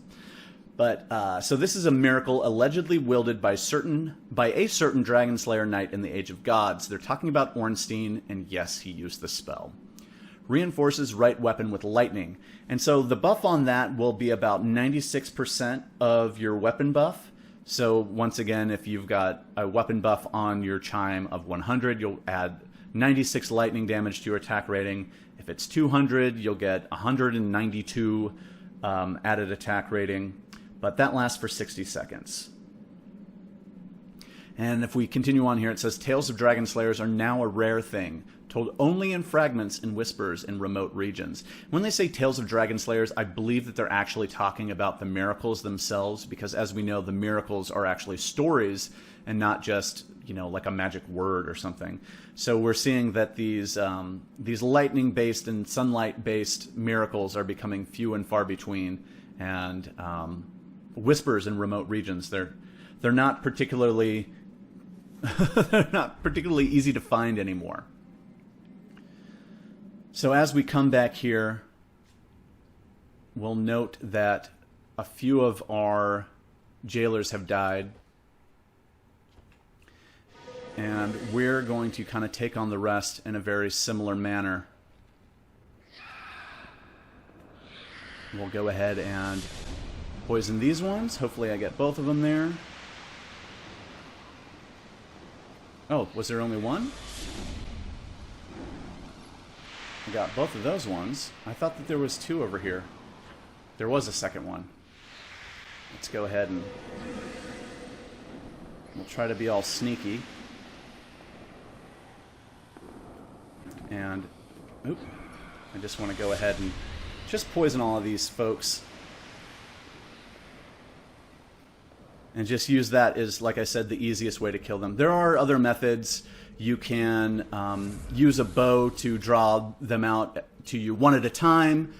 But so this is a miracle allegedly wielded by a certain Dragon Slayer Knight in the Age of Gods. They're talking about Ornstein, and yes, he used the spell. Reinforces right weapon with lightning. And so the buff on that will be about 96% of your weapon buff. So once again, if you've got a weapon buff on your chime of 100, you'll add 96 lightning damage to your attack rating. If it's 200, you'll get 192 added attack rating. But that lasts for 60 seconds. And if we continue on here, it says, Tales of Dragon Slayers are now a rare thing, told only in fragments and whispers in remote regions. When they say Tales of Dragon Slayers, I believe that they're actually talking about the miracles themselves, because as we know, the miracles are actually stories and not just, you know, like a magic word or something. So we're seeing that these lightning-based and sunlight-based miracles are becoming few and far between, and whispers in remote regions, they're not particularly they're not particularly easy to find anymore. So as we come back here, we'll note that a few of our jailers have died. And we're going to kind of take on the rest in a very similar manner. We'll go ahead and poison these ones. Hopefully I get both of them there. Oh, was there only one? I got both of those ones. I thought that there was two over here. There was a second one. Let's go ahead and we'll try to be all sneaky. And, oop, I just want to go ahead and just poison all of these folks. And just use that as, like I said, the easiest way to kill them. There are other methods. You can use a bow to draw them out to you one at a time.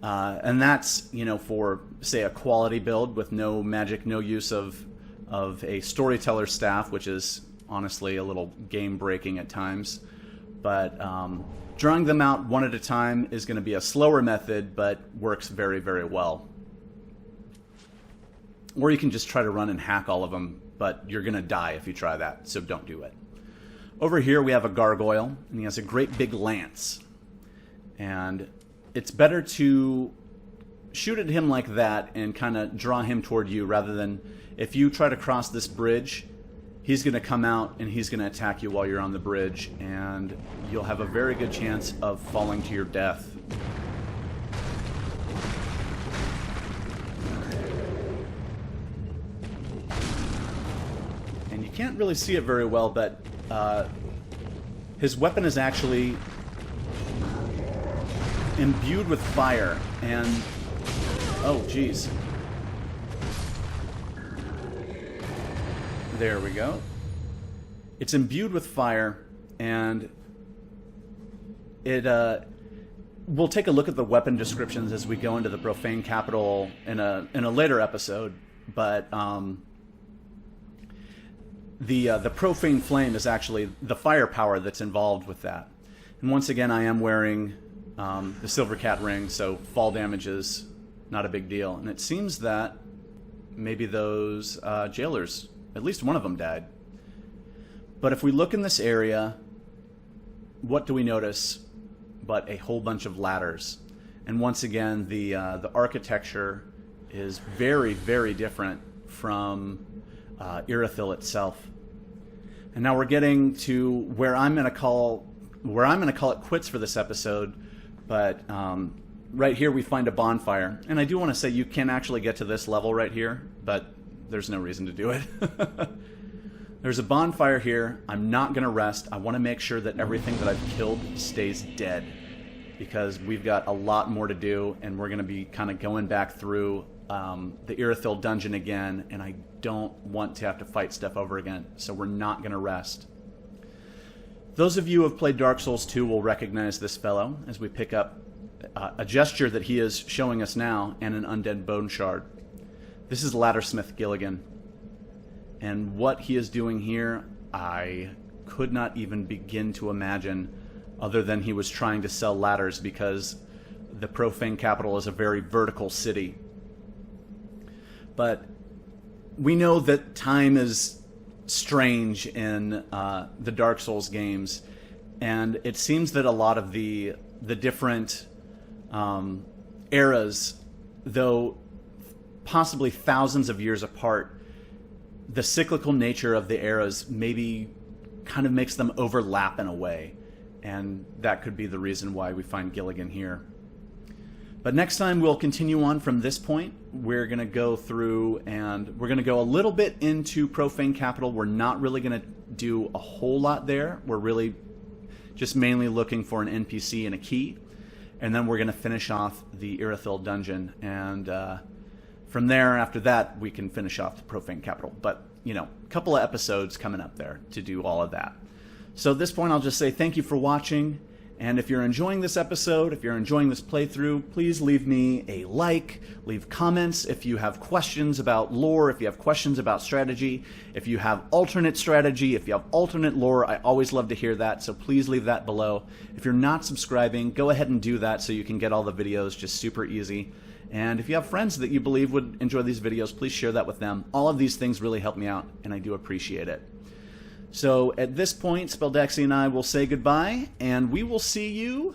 And that's, you know, for, say, a quality build with no magic, no use of a storyteller staff, which is honestly a little game-breaking at times. But drawing them out one at a time is going to be a slower method, but works very, very well. Or you can just try to run and hack all of them, but you're going to die if you try that, so don't do it. Over here we have a gargoyle, and he has a great big lance. And it's better to shoot at him like that and kind of draw him toward you, rather than if you try to cross this bridge, he's going to come out and he's going to attack you while you're on the bridge, and you'll have a very good chance of falling to your death. And you can't really see it very well, but his weapon is actually imbued with fire, and oh geez. There we go. It's imbued with fire, and it we'll take a look at the weapon descriptions as we go into the Profane Capital in a later episode, but the Profane Flame is actually the firepower that's involved with that. And once again, I am wearing the Silver Cat ring, so fall damage is not a big deal. And it seems that maybe those jailers, at least one of them died. But if we look in this area, what do we notice but a whole bunch of ladders? And once again, the architecture is very, very different from Irithyll itself. And now we're getting to where I'm going to call it quits for this episode. But right here we find a bonfire, and I do want to say you can actually get to this level right here, but there's no reason to do it. There's a bonfire here. I'm not going to rest. I want to make sure that everything that I've killed stays dead, because we've got a lot more to do, and we're going to be kind of going back through the Irithyll Dungeon again, and I don't want to have to fight stuff over again, so we're not going to rest. Those of you who have played Dark Souls 2 will recognize this fellow as we pick up a gesture that he is showing us now and an undead bone shard. This is Laddersmith Gilligan. And what he is doing here, I could not even begin to imagine, other than he was trying to sell ladders, because the Profane Capital is a very vertical city. But we know that time is strange in the Dark Souls games, and it seems that a lot of the different eras, though possibly thousands of years apart, the cyclical nature of the eras maybe kind of makes them overlap in a way, and that could be the reason why we find Gilligan here. But next time we'll continue on from this point. We're going to go through and we're going to go a little bit into Profane Capital. We're not really going to do a whole lot there. We're really just mainly looking for an NPC and a key. And then we're going to finish off the Irithyll Dungeon. And from there, after that, we can finish off the Profane Capital. But, you know, a couple of episodes coming up there to do all of that. So at this point, I'll just say thank you for watching. And if you're enjoying this episode, if you're enjoying this playthrough, please leave me a like, leave comments if you have questions about lore, if you have questions about strategy, if you have alternate strategy, if you have alternate lore. I always love to hear that, so please leave that below. If you're not subscribing, go ahead and do that so you can get all the videos just super easy. And if you have friends that you believe would enjoy these videos, please share that with them. All of these things really help me out, and I do appreciate it. So at this point, Speldaxi and I will say goodbye, and we will see you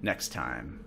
next time.